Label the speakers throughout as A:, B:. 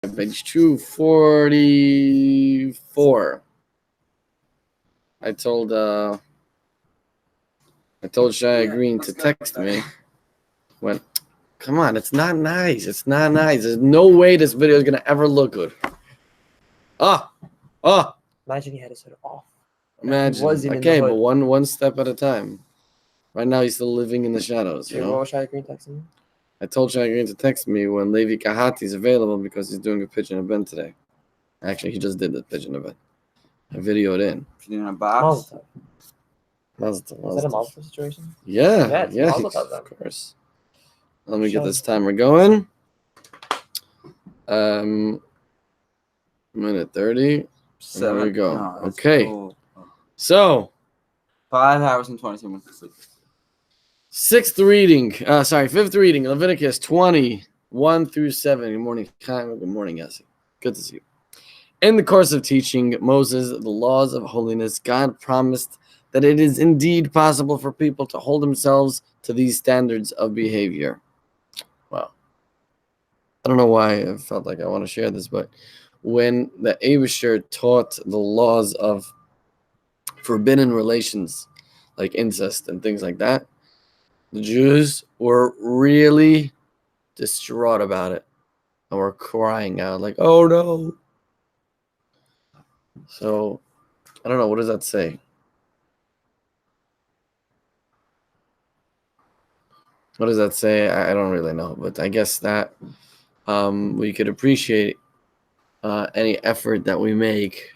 A: page 244. I told Shia Green to text me. Went, come on, it's not nice. It's not nice. There's no way this video is gonna ever look good.
B: Imagine he had his hood off.
A: Imagine. Okay, but one step at a time. Right now, he's still living in the shadows.
B: What was Shia Green texting me?
A: I told Shia Green to text me when Levi Kahati is available because he's doing a pitch in a event today. Actually, he just did the pitch in a event. I videoed in.
C: In a box.
B: Is that a Mazel situation?
A: Yeah, of course. Let me get this timer going. Minute 30. There we go. Okay. Cool. So
C: 5 hours and 22 minutes of sleep.
A: fifth reading, Leviticus 20:1-7. Good morning, Chaim. Good morning, Yassi. Good to see you. In the course of teaching Moses the laws of holiness, God promised that it is indeed possible for people to hold themselves to these standards of behavior. Wow. I don't know why I felt like I want to share this, but when the Abishur taught the laws of forbidden relations, like incest and things like that, the Jews were really distraught about it and were crying out like, oh no. So, I don't know, what does that say? What does that say? I don't really know, but I guess that we could appreciate any effort that we make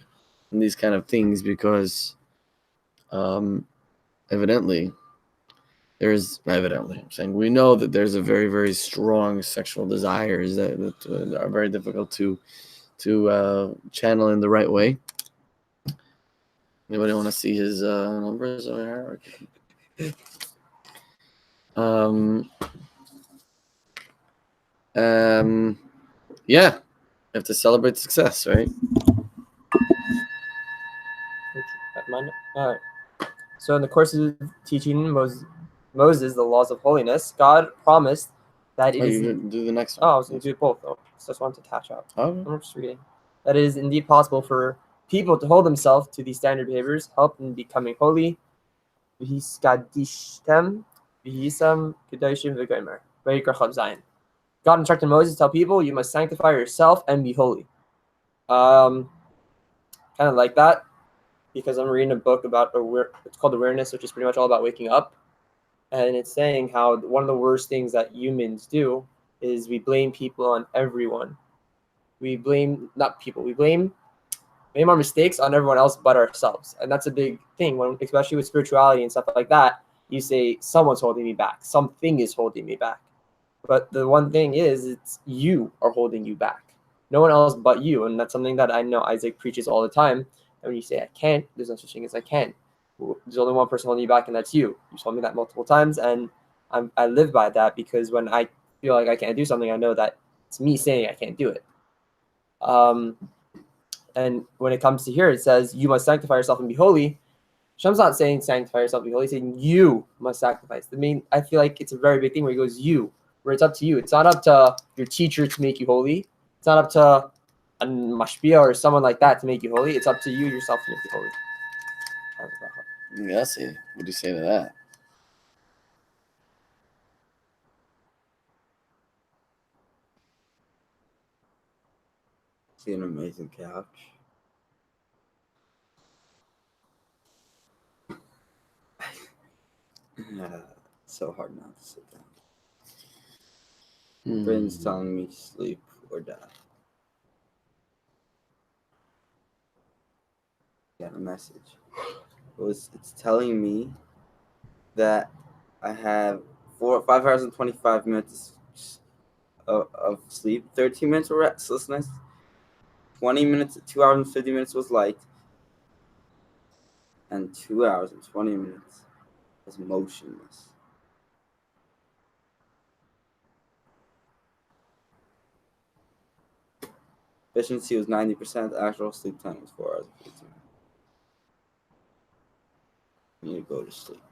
A: in these kind of things because evidently I'm saying we know that there's a very, very strong sexual desires that are very difficult to channel in the right way. Anybody want to see his numbers over here? Yeah, you have to celebrate success, right?
B: All right. So in the course of teaching Moses the laws of holiness, God promised that it is.
A: You do the next one.
B: Oh, I was going to do both though. So I just wanted to catch up.
A: Oh.
B: I'm just reading. That it is indeed possible for people to hold themselves to these standard behaviors, help in becoming holy. God instructed Moses to tell people, you must sanctify yourself and be holy. Kind of like that, because I'm reading a book about it's called Awareness, which is pretty much all about waking up. And it's saying how one of the worst things that humans do is we blame people on everyone. We blame, not people, we blame our mistakes on everyone else but ourselves. And that's a big thing, when, especially with spirituality and stuff like that. You say, someone's holding me back. Something is holding me back. But the one thing is, it's you are holding you back. No one else but you. And that's something that I know Isaac preaches all the time. And when you say, I can't, there's no such thing as I can. There's only one person holding you back, and that's you. You told me that multiple times, and I live by that, because when I feel like I can't do something, I know that it's me saying I can't do it. And when it comes to here, it says, you must sanctify yourself and be holy. Shem's not saying sanctify yourself and be holy. He's saying you must sacrifice. I feel like it's a very big thing where he goes, you, where it's up to you. It's not up to your teacher to make you holy. It's not up to a mashpia or someone like that to make you holy. It's up to you yourself to make you holy.
A: Yassi, what do you say to that?
C: See an amazing couch. So hard not to sit down. Brain's telling me sleep or die. Got a message. It's telling me that I have 5 hours and 25 minutes of sleep, 13 minutes of restlessness, 20 minutes, 2 hours and 50 minutes was light, and 2 hours and 20 minutes was motionless. Efficiency was 90%. Actual sleep time was 4 hours and 15 minutes. You need to go to sleep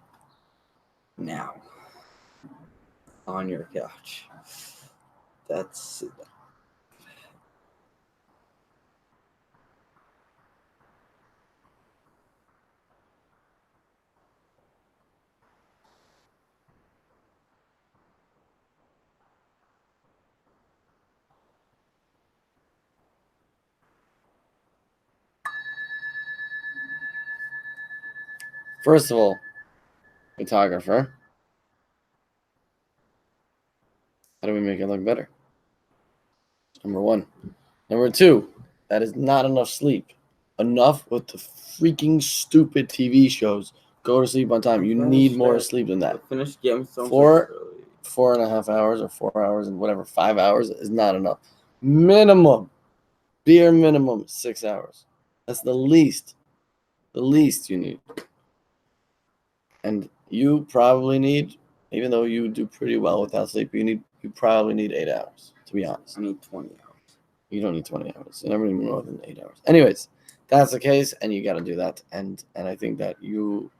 C: now on your couch. That's
A: First of all, photographer. How do we make it look better? Number one. Number two, that is not enough sleep. Enough with the freaking stupid TV shows. Go to sleep on time. You need more sleep than that.
C: Finish Game of Thrones
A: Four 4.5 hours or 4 hours and whatever, 5 hours is not enough. Minimum, bare minimum, 6 hours. That's the least you need. And you probably need, even though you do pretty well without sleep, you probably need 8 hours, to be honest.
C: I need 20 hours.
A: You don't need 20 hours. You never need more than 8 hours. Anyways, that's the case, and you got to do that. And I think that you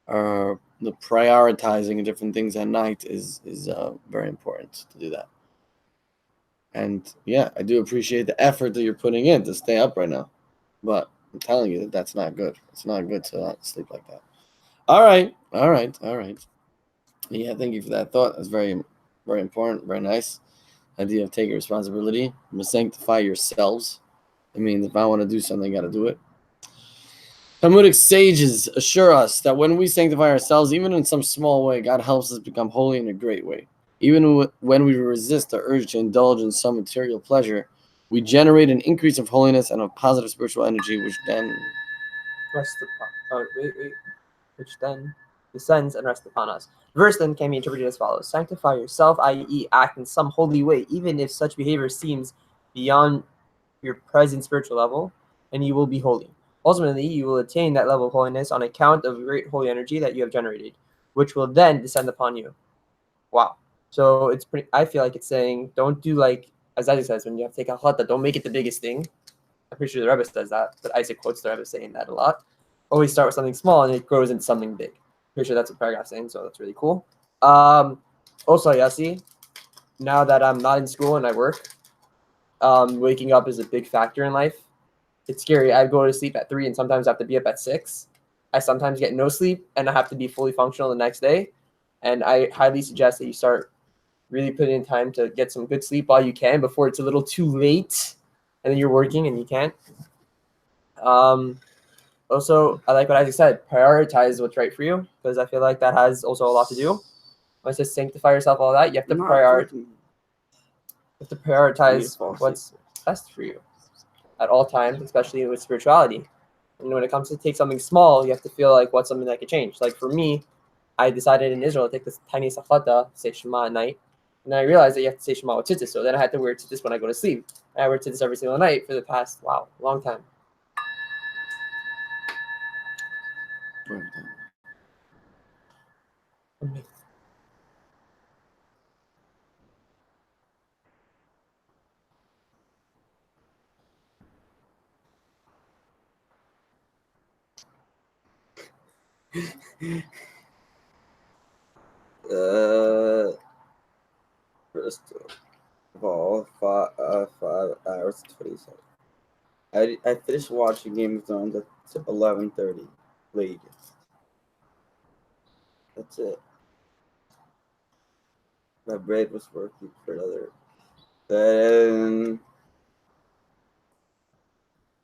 A: are the prioritizing different things at night is very important to do that. And yeah, I do appreciate the effort that you're putting in to stay up right now. But I'm telling you that that's not good. It's not good to not sleep like that. All right. Yeah, thank you for that thought. That's very, very important. Very nice. Idea of taking responsibility. Sanctify yourselves. It means if I want to do something, I got to do it. Talmudic sages assure us that when we sanctify ourselves, even in some small way, God helps us become holy in a great way. Even when we resist the urge to indulge in some material pleasure, we generate an increase of holiness and of positive spiritual energy, which then
B: which then descends and rests upon us. The verse then can be interpreted as follows: sanctify yourself, i.e., act in some holy way, even if such behavior seems beyond your present spiritual level, and you will be holy. Ultimately, you will attain that level of holiness on account of great holy energy that you have generated, which will then descend upon you. Wow. So it's pretty. I feel like it's saying, don't do like as Isaac says, when you have to take a halata, don't make it the biggest thing. I'm pretty sure the Rebbe says that, but Isaac quotes the Rebbe saying that a lot. Always start with something small and it grows into something big. Pretty sure that's what paragraph's saying, so that's really cool. Also, Yossi, now that I'm not in school and I work, waking up is a big factor in life. It's scary. I go to sleep at 3 and sometimes I have to be up at 6. I sometimes get no sleep and I have to be fully functional the next day. And I highly suggest that you start really putting in time to get some good sleep while you can before it's a little too late and then you're working and you can't. Also, I like what Isaac said, prioritize what's right for you, because I feel like that has also a lot to do. When it says sanctify yourself, all that, you have to prioritize what's best for you at all times, especially with spirituality. And when it comes to take something small, you have to feel like what's something that could change. Like for me, I decided in Israel to take this tiny safata, say Shema at night, and then I realized that you have to say Shema with tzitzis. So then I had to wear tzitzis when I go to sleep. And I wear tzitzis every single night for the past, long time.
C: First of all, 5 hours 27. I finished watching Game of Thrones at 11:30 late. That's it. My brain was working for another. Then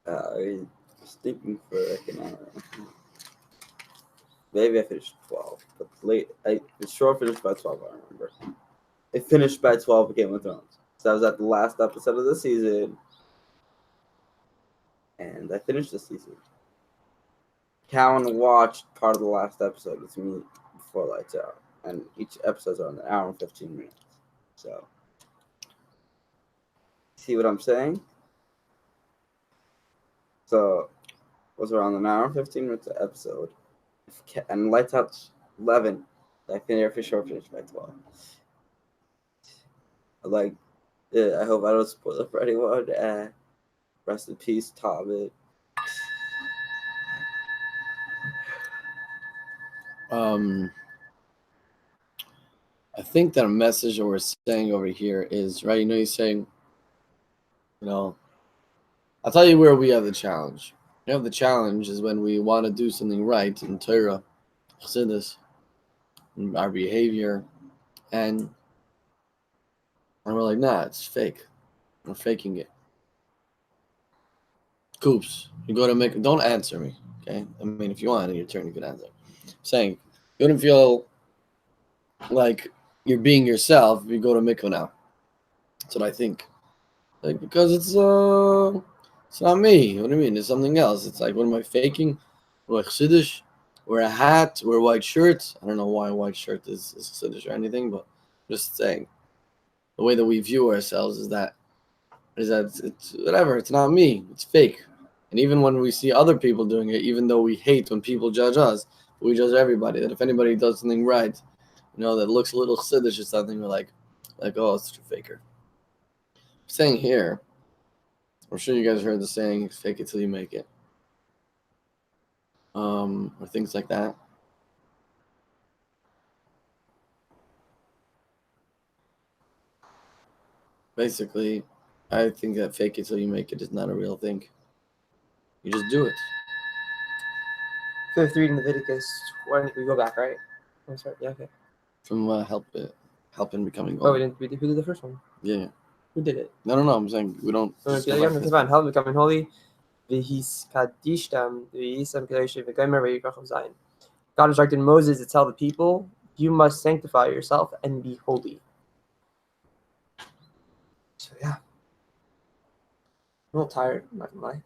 C: I was thinking for like an hour. Maybe I finished 12, but late. I sure finished by 12. I remember. I finished by 12 of Game of Thrones. So I was at the last episode of the season, and I finished the season. Callan watched part of the last episode with me before lights out, and each episode's on an hour and 15 minutes. So, see what I'm saying? So, it was around an hour and 15 minutes an episode, and lights out's 11. I finished by 12. I hope I don't spoil it for anyone. Rest in peace, Tobit.
A: I think that a message that we're saying over here is, right, you're saying, I'll tell you where we have the challenge. We have the challenge is when we want to do something right in Torah, Chassidus, in our behavior, and we're like, nah, it's fake. We're faking it. Coops, you go to make. Don't answer me, okay? I mean, if you want in your turn, you can answer. I'm saying you wouldn't feel like you're being yourself if you go to mikvah now. That's what I think. Like, because it's not me. What do you mean? It's something else. It's like, what am I faking? Wear chiddush, wear a hat, wear a white shirt. I don't know why a white shirt is chiddush or anything, but just saying. The way that we view ourselves is that it's whatever. It's not me. It's fake. And even when we see other people doing it, even though we hate when people judge us, we judge everybody. That if anybody does something right, that looks a little chiddush or something, we're like, oh, it's a faker. I'm saying here, I'm sure you guys heard the saying, fake it till you make it. Or things like that. Basically, I think that fake it till you make it is not a real thing. You just do it.
B: Fifth reading Leviticus 20. We go back, right? I'm sorry. Yeah, okay.
A: From help in becoming
B: Oh,
A: holy.
B: we did the first one.
A: Yeah.
B: Who did it?
A: No. I'm saying we don't.
B: Help becoming holy. God instructed Moses to tell the people, you must sanctify yourself and be holy. So yeah. I'm a little tired, I'm not gonna lie.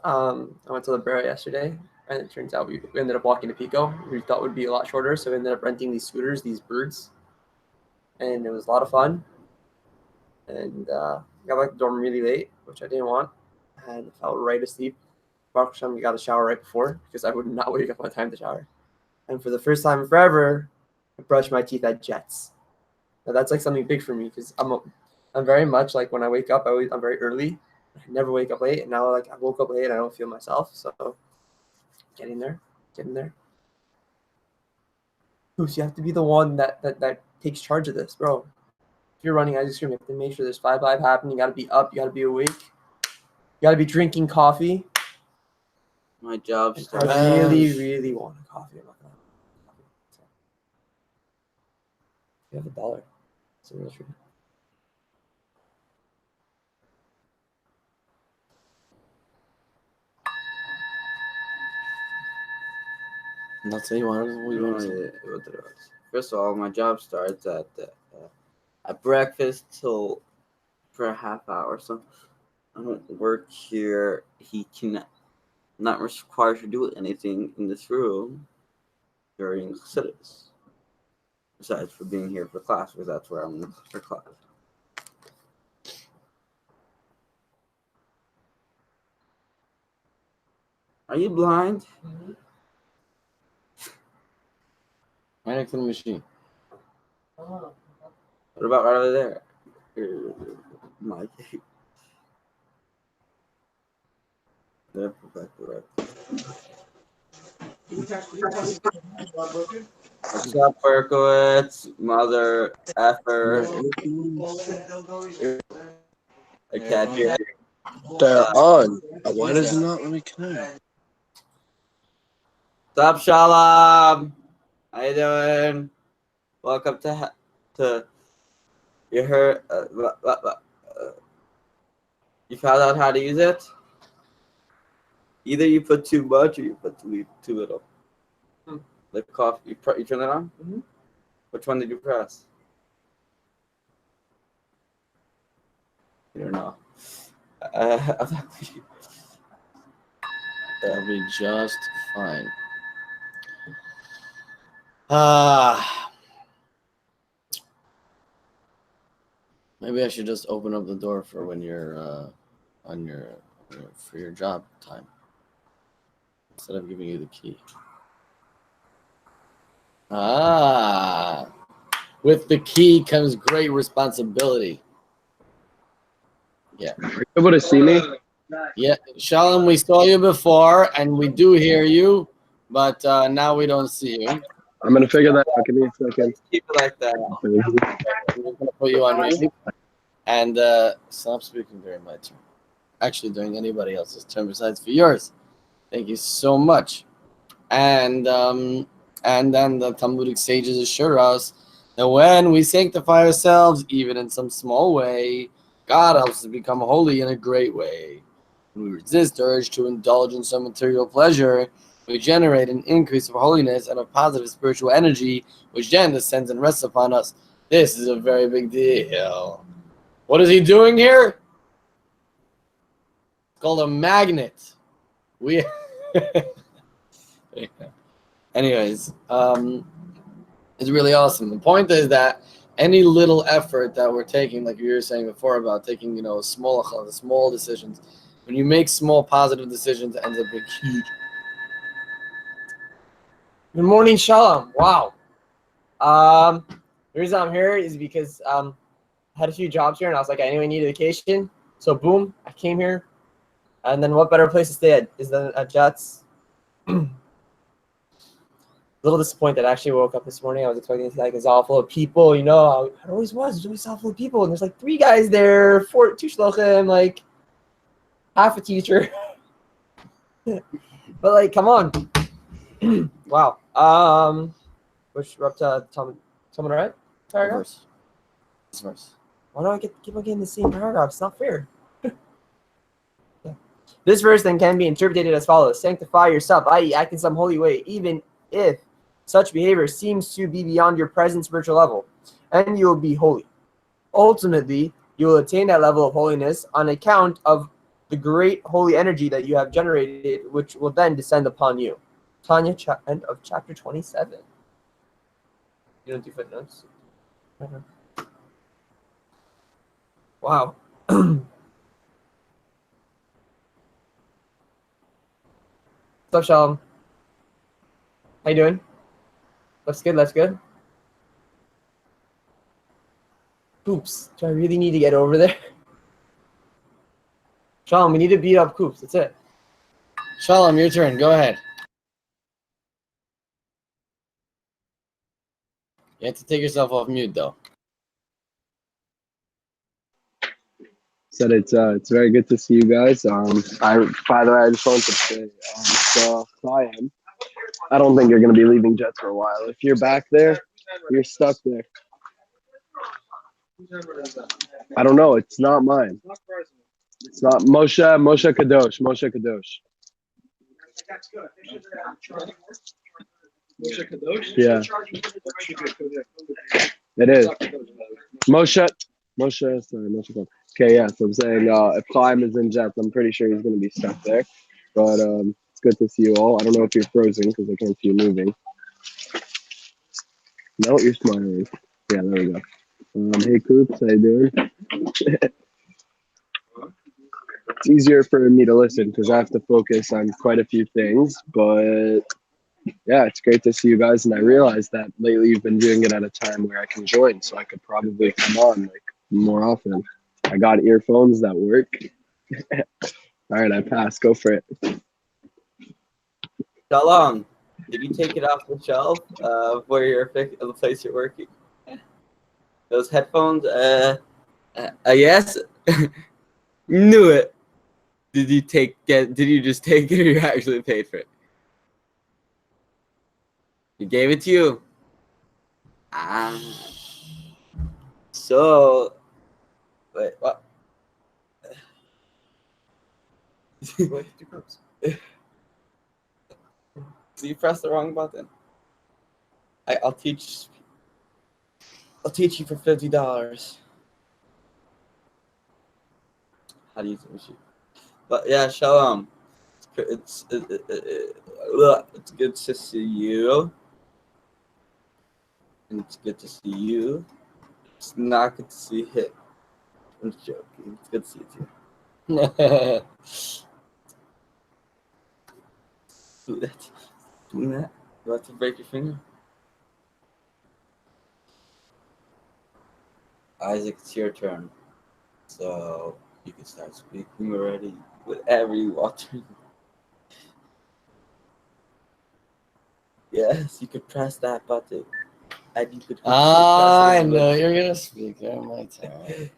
B: I went to the Libera yesterday, and it turns out we ended up walking to Pico. We thought it would be a lot shorter, so we ended up renting these scooters, these birds, and it was a lot of fun. And got back to the dorm really late, which I didn't want, and fell right asleep. Baruch Hashem, we got a shower right before because I would not wake up on time to shower. And for the first time in forever, I brushed my teeth at Jets. Now that's like something big for me because I'm very much like when I wake up, I'm very early. I never wake up late, and now like I woke up late, and I don't feel myself. So getting there. Bruce, you have to be the one that takes charge of this, bro. If you're running ice cream, you have to make sure there's FiveAlive happening. You got to be up. You got to be awake. You got to be drinking coffee.
C: My job
B: I really want a coffee. I'm not gonna have coffee. You have $1. It's a real treat.
A: That's what you wanted.
C: First of all, my job starts at breakfast till for a half hour. So I don't work here. He can not required to do anything in this room during Chassidus. Besides for being here for class, because that's where I'm for class. Are you blind?
B: Mm-hmm.
A: Right next to the machine.
B: Oh.
C: What about right over there? Mike. They're perfect. What's up, Berkowitz? Mother effer. I can't hear you.
D: They're on. Why does it not let me connect?
C: What's up, Shalom? How you doing? Welcome to you heard. You found out how to use it? Either you put too much or you put too little. The coffee, you turn it on?
B: Mm-hmm.
C: Which one did you press? You don't know.
A: That'll be just fine. Maybe I should just open up the door for when you're for your job time instead of giving you the key. With the key comes great responsibility. Yeah.
D: Are you able to see me?
A: Yeah, Shalom, we saw you before and we do hear you, but now we don't see you.
D: I'm gonna figure that out. Give me a second.
C: Keep it like that.
A: I'm just gonna put you on mute and stop speaking during my turn. Actually, during anybody else's turn besides for yours. Thank you so much. And then the Talmudic sages assure us that when we sanctify ourselves, even in some small way, God helps us become holy in a great way. When we resist the urge to indulge in some material pleasure, we generate an increase of holiness and of positive spiritual energy, which then descends and rests upon us. This is a very big deal. What is he doing here? It's called a magnet. We. Anyways, it's really awesome. The point is that any little effort that we're taking, like you were saying before about taking, small decisions, when you make small positive decisions, it ends up being huge.
B: Good morning, Shalom. Wow. The reason I'm here is because I had a few jobs here, and I was like, I anyway need a vacation. So boom, I came here. And then what better place to stay at is than at Jets. A little disappointed. I actually woke up this morning. I was expecting it to be like it's all full of people, It always was. It's always all full of people. And there's like 3 guys there, 2 shlochim, like half a teacher. But like, come on. Wow. We're up to someone right? Paragraph?
A: This verse.
B: Why do I keep on getting the same paragraph? It's not fair. Yeah. This verse then can be interpreted as follows: sanctify yourself, i.e., act in some holy way, even if such behavior seems to be beyond your present spiritual level, and you will be holy. Ultimately, you will attain that level of holiness on account of the great holy energy that you have generated, which will then descend upon you. Tanya, end of chapter 27. You don't do footnotes? Wow. What's up, Shalom? How you doing? Looks good. Coops. Do I really need to get over there? Shalom, we need to beat up Coops. That's it.
A: Shalom, your turn. Go ahead. You have to take yourself off mute, though.
D: Said it's very good to see you guys. By the way, I just wanted to say, I don't think you're gonna be leaving Jets for a while. If you're back there, you're stuck there. I don't know. It's not mine. It's not Moshe Kadosh. Moshe Kadosh. Yeah. It is. Moshe. Okay, yeah. So I'm saying if Chaim is in Jets, I'm pretty sure he's going to be stuck there. But it's good to see you all. I don't know if you're frozen because I can't see you moving. No, you're smiling. Yeah, there we go. Hey, Coops, how you doing? It's easier for me to listen because I have to focus on quite a few things. But yeah, it's great to see you guys. And I realized that lately you've been doing it at a time where I can join, so I could probably come on like more often. I got earphones that work. All right, I pass. Go for it.
C: Shalom. Did you take it off the shelf where you're the place you're working? Those headphones? Yes. Knew it. Did you just take it, or you actually paid for it? He gave it to you. So, wait, what? So you pressed the wrong button. I'll teach you for $50. How do you do it? But yeah, Shalom. It's good to see you. And it's good to see you. It's not good to see him. I'm just joking. It's good to see you too. Doing that? You have to break your finger? Isaac, it's your turn. So you can start speaking already. Whatever you want to. Yes, you could press that button. And you could
A: I know you're gonna speak. My turn.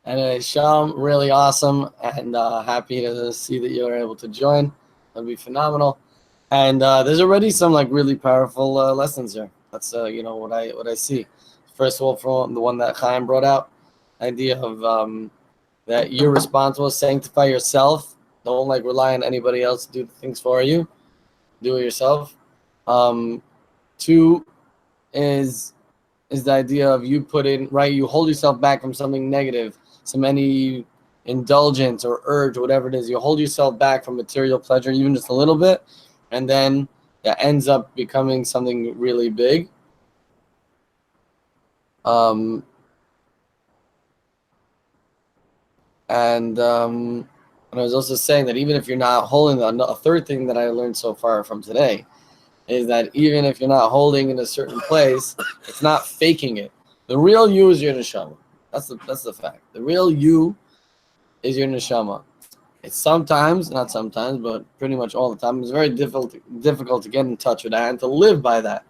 A: Anyway, Shalom, really awesome, and happy to see that you were able to join. That'd be phenomenal. And there's already some like really powerful lessons here. That's what I see. First of all, from the one that Chaim brought out, idea of that you're responsible, sanctify yourself, Don't like rely on anybody else to do things for you. Do it yourself. 2 is the idea of you put in, right, you hold yourself back from something negative, any indulgence or urge, whatever it is. You hold yourself back from material pleasure, even just a little bit, and then that ends up becoming something really big. And I was also saying that even if you're not holding, a third thing that I learned so far from today is that even if you're not holding in a certain place, it's not faking it. The real you is your neshama. That's the fact. The real you is your neshama. It's sometimes, not sometimes, but pretty much all the time, it's very difficult to get in touch with that and to live by that.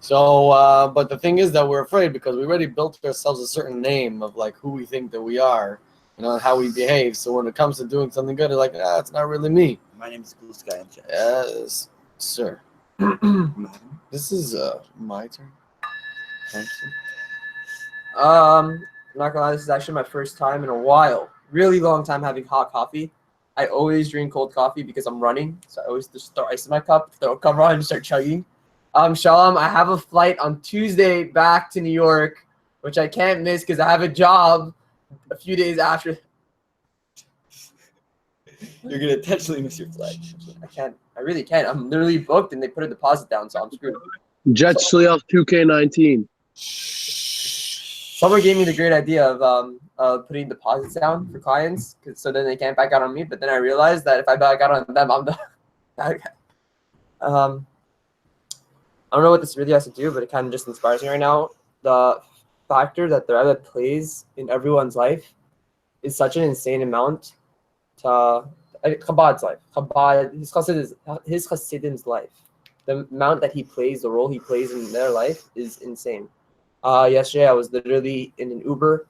A: So, but the thing is that we're afraid because we already built ourselves a certain name of like who we think that we are, and how we behave. So when it comes to doing something good, it's like, it's not really me.
C: My name is Blue Sky and Jets.
A: Yes, sir. This is my turn.
B: I'm not gonna lie, this is actually my first time in a while, really long time having hot coffee. I always drink cold coffee because I'm running, so I always just throw ice in my cup, throw a cover on, and start chugging. Shalom, I have a flight on Tuesday back to New York, which I can't miss because I have a job a few days after.
C: You're gonna intentionally miss your flight.
B: I can't. I really can't. I'm literally booked, and they put a deposit down, so I'm screwed.
D: Jets Shliach 2K19.
B: Someone gave me the great idea of putting deposits down for clients, so then they can't back out on me. But then I realized that if I back out on them, I'm the bad guy. I don't know what this really has to do, but it kind of just inspires me right now. The factor that the Rebbe plays in everyone's life is such an insane amount to Chabad's life. Chabad, his Chasidim's life. The amount that he plays, the role he plays in their life is insane. Yesterday I was literally in an Uber,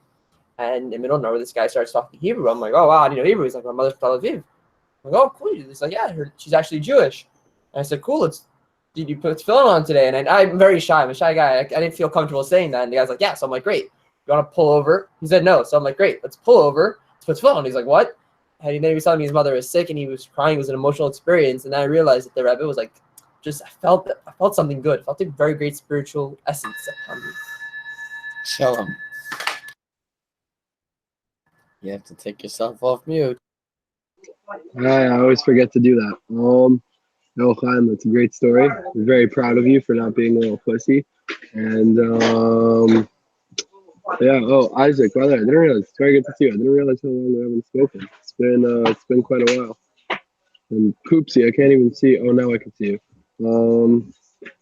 B: and in the middle of nowhere, this guy starts talking Hebrew. I'm like, oh wow, I didn't know Hebrew. He's like, my mother's from Tel Aviv. I'm like, oh cool. He's like, yeah, she's actually Jewish. And I said, cool. Did you put tefillin on today? And I'm very shy. I'm a shy guy. I didn't feel comfortable saying that. And the guy's like, yeah. So I'm like, great. You want to pull over? He said no. So I'm like, great. Let's pull over. Let's put tefillin on. He's like, what? And then he was telling me his mother was sick, and he was crying. It was an emotional experience. And then I realized that the Rebbe was like, I felt something good. I felt a very great spiritual essence upon me.
A: Shalom. You have to take yourself off mute.
D: I always forget to do that. No, Chaim, that's a great story. I'm very proud of you for not being a little pussy. And yeah. Oh, Isaac, by the way, I didn't realize. It's very good to see you. I didn't realize how long we haven't spoken. It's been quite a while. And Poopsie, I can't even see. Oh, now I can see you.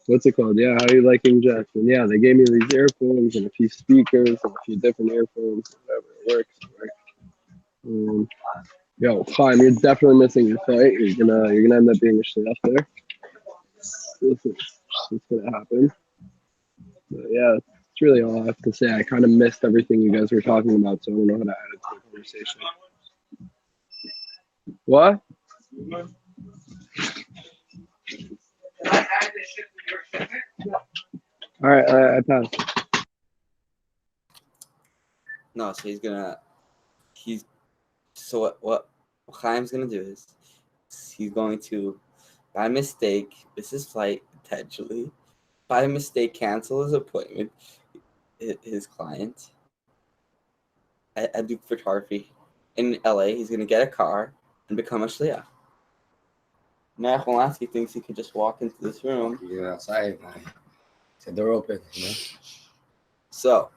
D: What's it called? Yeah, how are you liking Jets? And yeah, they gave me these earphones and a few speakers and a few different earphones. Whatever, it works. Yo, Chaim, you're definitely missing your flight. You're gonna end up being a shliach there. This is gonna happen. But yeah, it's really all I have to say. I kind of missed everything you guys were talking about, so I don't know how to add it to the conversation. What? All right, I passed.
C: No, so so what Chaim's gonna do is he's going to, by mistake, miss his flight potentially. By mistake, cancel his appointment. His client at Duke Photography in LA. He's gonna get a car and become a shliach. Now Polanski thinks he can just walk into this room.
E: You go outside. It's the door open.
C: So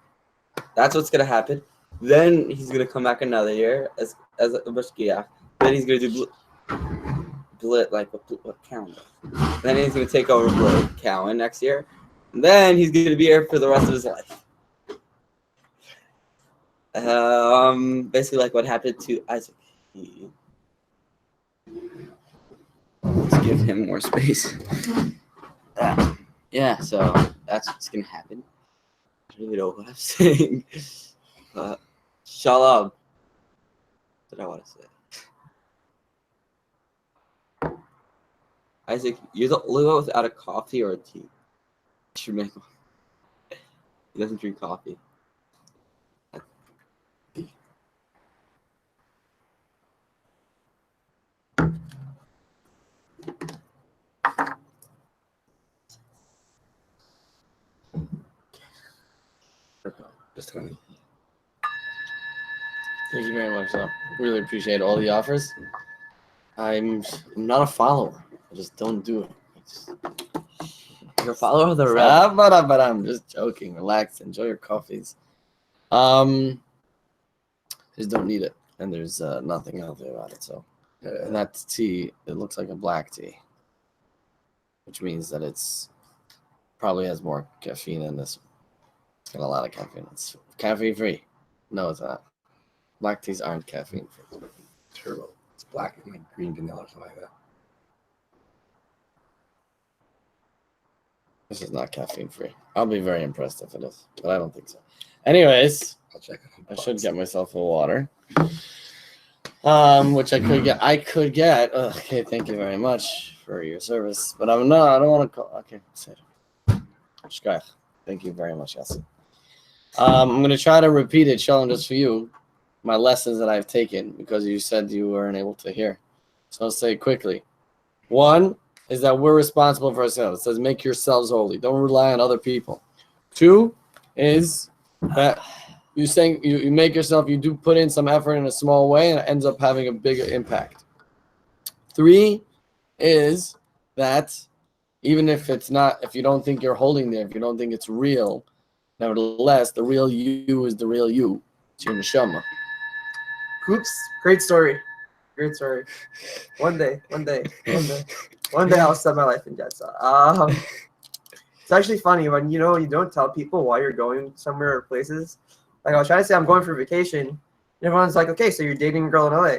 C: that's what's gonna happen. Then he's gonna come back another year as a mashgiach. Then he's gonna do Blit like what Cowan. Then he's gonna take over Blit Cowan next year. And then he's gonna be here for the rest of his life. Basically like what happened to Isaac. Let's give him more space. Yeah, so that's what's gonna happen. I don't really know what I'm saying. Shalom. What did I want to say? Isaac, you're the only one without a coffee or a tea. You should make one. He doesn't drink coffee.
E: Just 20.
A: Thank you very much. Though. Really appreciate all the offers. I'm not a follower. I just don't do it.
B: You're a follower of the Red.
A: But I'm just joking. Relax. Enjoy your coffees. Just don't need it, and there's nothing healthy about it. So, and that tea, it looks like a black tea, which means that it's probably has more caffeine in this. It's got a lot of caffeine. It's caffeine free. No, it's not. Black teas aren't caffeine free.
E: Turbo. It's black and like green vanilla or something like that.
A: This is not caffeine free. I'll be very impressed if it is, but I don't think so. Anyways,
E: I'll check it.
A: I should get myself a water. Which I could get. Okay, thank you very much for your service. But I don't want to call. Okay, Shkach. Thank you very much, Yassi. I'm gonna try to repeat it, Shalom, just for you, my lessons that I've taken because you said you weren't able to hear. So I'll say it quickly. One is that we're responsible for ourselves. It says make yourselves holy. Don't rely on other people. Two is that you saying you make yourself, you do put in some effort in a small way and it ends up having a bigger impact. Three is that even if it's not, if you don't think you're holding there, if you don't think it's real, nevertheless, the real you is the real you. It's your neshama.
B: Oops, great story. Great story. One day I'll set my life in Jetsa. It's actually funny when you don't tell people why you're going somewhere or places. Like I was trying to say I'm going for vacation. And everyone's like, okay, so you're dating a girl in LA.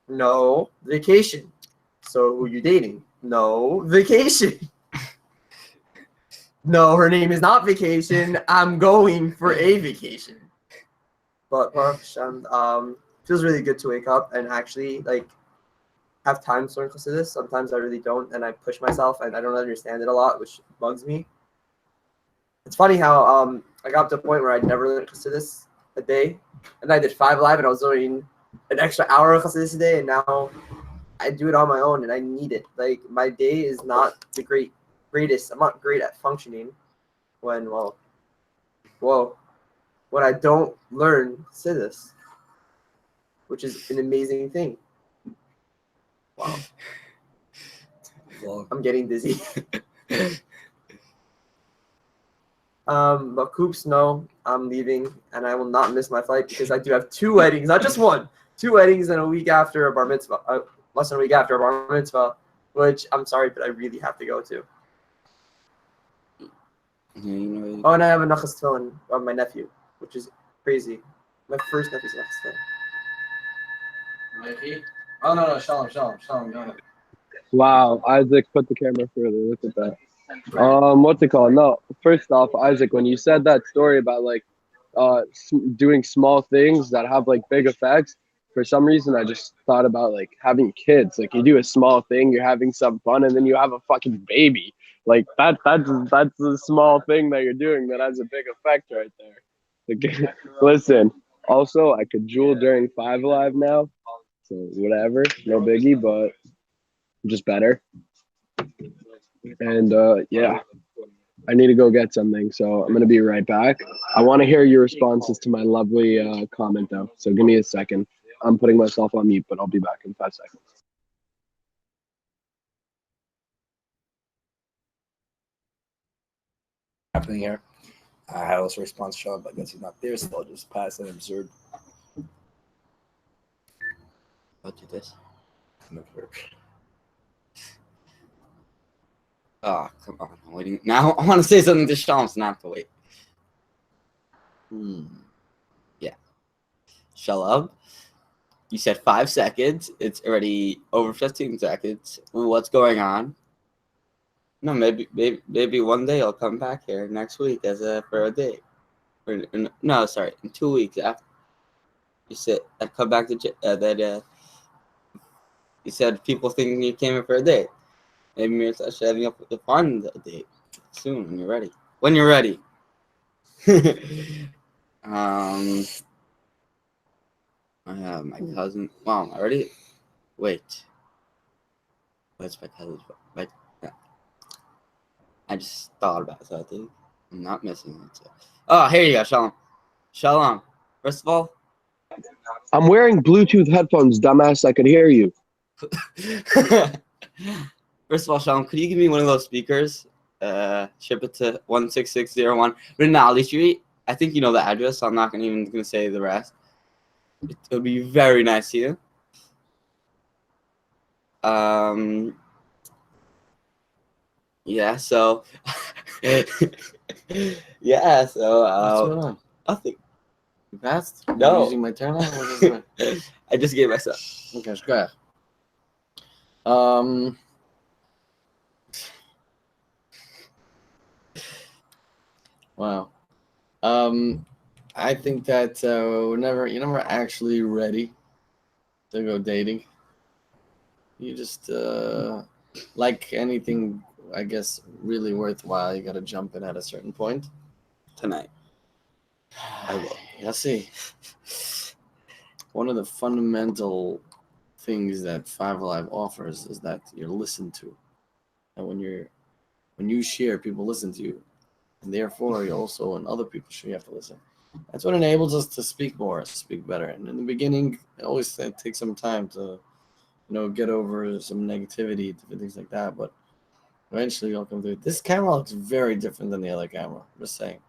B: No, vacation. So who you dating? No, vacation. No, her name is not vacation. I'm going for a vacation. But Baruch Hashem, feels really good to wake up and actually like have time to learn Chassidus. Sometimes I really don't, and I push myself, and I don't understand it a lot, which bugs me. It's funny how I got to a point where I'd never learned Chassidus a day, and I did FiveAlive, and I was learning an extra hour of Chassidus a day, and now I do it on my own, and I need it. Like my day is not the greatest. I'm not great at functioning when I don't learn Chassidus, which is an amazing thing. Wow.
E: Vlog.
B: I'm getting dizzy. But Coops, no, I'm leaving, and I will not miss my flight because I do have 2 weddings, not just one. 2 weddings and a week after a bar mitzvah, less than a week after a bar mitzvah, which I'm sorry, but I really have to go to.
E: Yeah,
B: Oh, and I have a nachas tefillin of my nephew, which is crazy. My first nephew's nachas tefillin.
A: Mikey? Oh no, Shalom, go ahead.
D: Wow, Isaac, put the camera further. Look at that. What's it called? No, first off, Isaac, when you said that story about like doing small things that have like big effects, for some reason I just thought about like having kids. Like you do a small thing, you're having some fun, and then you have a fucking baby. Like that's a small thing that you're doing that has a big effect right there. Like, listen, also I could jewel during FiveAlive now, so whatever, no biggie, but just better. And yeah, I need to go get something, so I'm gonna be right back. I want to hear your responses to my lovely comment though, so give me a second. I'm putting myself on mute, but I'll be back in 5 seconds.
E: happening here. I had also a response shot, but I guess he's not there, so I'll just pass and observe.
C: I'll do this.
E: Oh, come on. I'm waiting. Now I want to say something to Shalom, so now I have to wait. Yeah. Shalom. You said 5 seconds. It's already over 15 seconds. What's going on? No, maybe one day I'll come back here next week for a date. No, sorry, in 2 weeks after. You said I'd come back to you said people thinking you came here for a date. Maybe we're setting up a fun date soon when you're ready. When you're ready. I have my cousin. Wow, I already. Wait. What's my cousin's? I just thought about something. I'm not missing it. Oh, here you go, Shalom. Shalom. First of all,
D: I'm wearing Bluetooth headphones, dumbass. I could hear you.
E: first of all, Shalom, could you give me one of those speakers? Ship it to 16601 Rinaldi Street. I think you know the address, so I'm not even gonna say the rest. It would be very nice to you. Yeah. So. Yeah. So.
A: What's going on?
E: I think.
A: You passed? Am I
E: No.
A: using my turn now? What is it?
E: I just gave myself.
A: Okay, go ahead. Wow. I think that you're never actually ready to go dating. You just like anything, I guess, really worthwhile. You got to jump in at a certain point.
E: Tonight.
A: I will. Let's see. One of the fundamental things that FiveAlive offers is that you're listened to, and when you share, people listen to you, and therefore you also, when other people share, you have to listen. That's what enables us to speak more, speak better. And in the beginning, it always takes some time to, get over some negativity, different things like that. But eventually, you'll come through. This camera looks very different than the other camera. I'm just saying,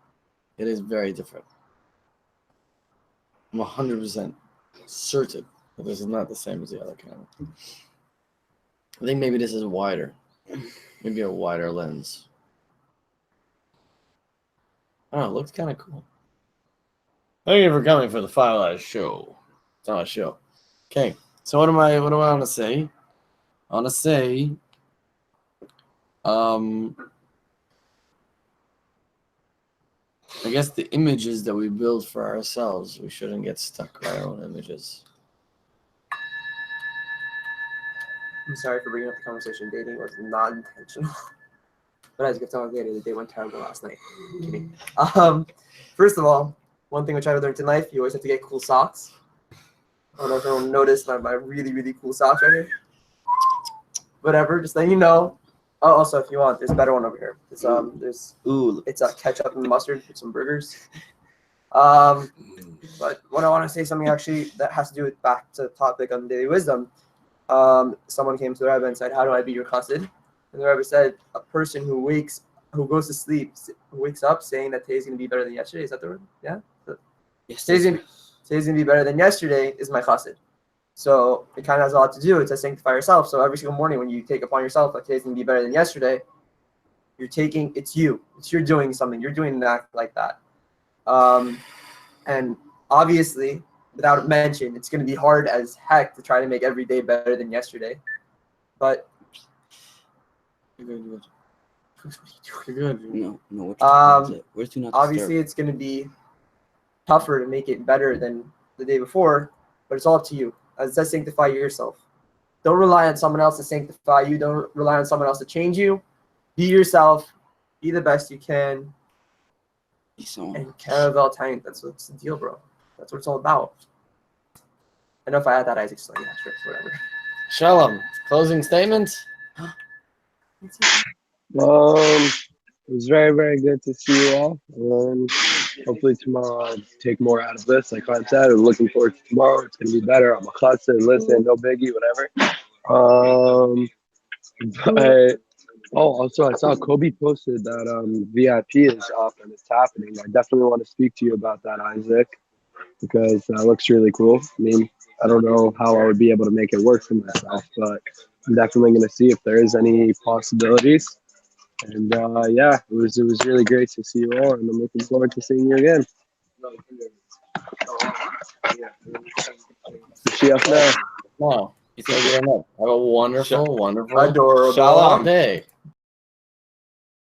A: it is very different. I'm 100% certain that this is not the same as the other camera. I think maybe this is wider. Maybe a wider lens. Oh, it looks kind of cool. Thank you for coming for the FiveAlive show. It's not a show. Okay, so what do I want to say? I want to say, I guess the images that we build for ourselves, we shouldn't get stuck by our own images.
B: I'm sorry for bringing up the conversation. Dating was not intentional. But as you can tell, the day went terrible last night. Kidding. First of all, one thing which I learned in life, you always have to get cool socks. I don't know if anyone noticed my really, really cool socks right here. Whatever, just letting you know. Oh, also, if you want, there's a better one over here. It's it's a ketchup and mustard with some burgers. But what I want to say, something actually that has to do with back to the topic on daily wisdom. Someone came to the Rebbe and said, "How do I be your chassid?" And the Rebbe said, "A person who goes to sleep, wakes up saying that today's gonna be better than yesterday." Is that the word? Yeah.
E: Yes.
B: Today's gonna be better than yesterday is my chassid. So it kind of has a lot to do. It's to sanctify yourself. So every single morning when you take upon yourself that today's gonna be better than yesterday, it's you're doing something. You're doing an act like that. And obviously, without a mention, it's gonna be hard as heck to try to make every day better than yesterday. But
A: You're good.
E: No.
B: Obviously, it's gonna be tougher to make it better than the day before, but it's all up to you. As it says, sanctify yourself. Don't rely on someone else to sanctify you. Don't rely on someone else to change you. Be yourself. Be the best you can. And caravel time. That's what's the deal, bro. That's what it's all about. I know if I had that, Isaac, so yeah, sure, whatever.
A: Shalom. Closing statements?
D: It was very, very good to see you all. Hopefully tomorrow I'll take more out of this. Like I said, I'm looking forward to tomorrow. It's gonna be better. I'm a chassid, listen, no biggie, whatever. Also I saw Kobe posted that VIP is up and it's happening. I definitely want to speak to you about that, Isaac, because that looks really cool. I mean, I don't know how I would be able to make it work for myself, but I'm definitely gonna see if there is any possibilities. And yeah, it was really great to see you all, and I'm looking forward to seeing you again. See you up now.
A: No. Have a wonderful, wonderful,
B: Adorable
A: day.